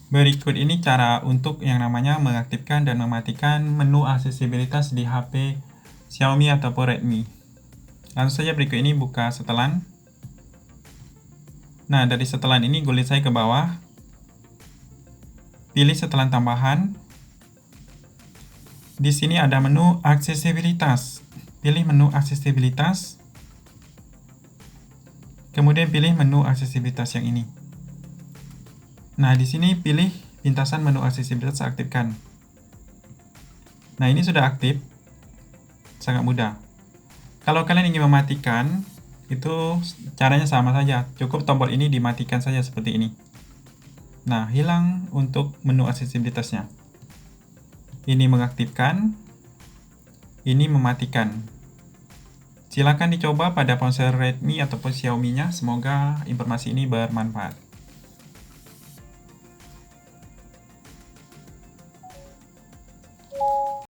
Berikut ini cara untuk yang namanya mengaktifkan dan mematikan menu aksesibilitas di HP Xiaomi ataupun Redmi. Langsung saja berikut ini buka setelan. Nah, dari setelan ini gulit saya ke bawah. Pilih setelan tambahan. Di sini ada menu aksesibilitas. Pilih menu aksesibilitas. Kemudian pilih menu aksesibilitas yang ini. Nah, di sini pilih pintasan menu aksesibilitas aktifkan. Nah, ini sudah aktif. Sangat mudah. Kalau kalian ingin mematikan, itu caranya sama saja. Cukup tombol ini dimatikan saja seperti ini. Nah, hilang untuk menu aksesibilitasnya. Ini mengaktifkan, ini mematikan. Silakan dicoba pada ponsel Redmi ataupun Xiaomi-nya. Semoga informasi ini bermanfaat.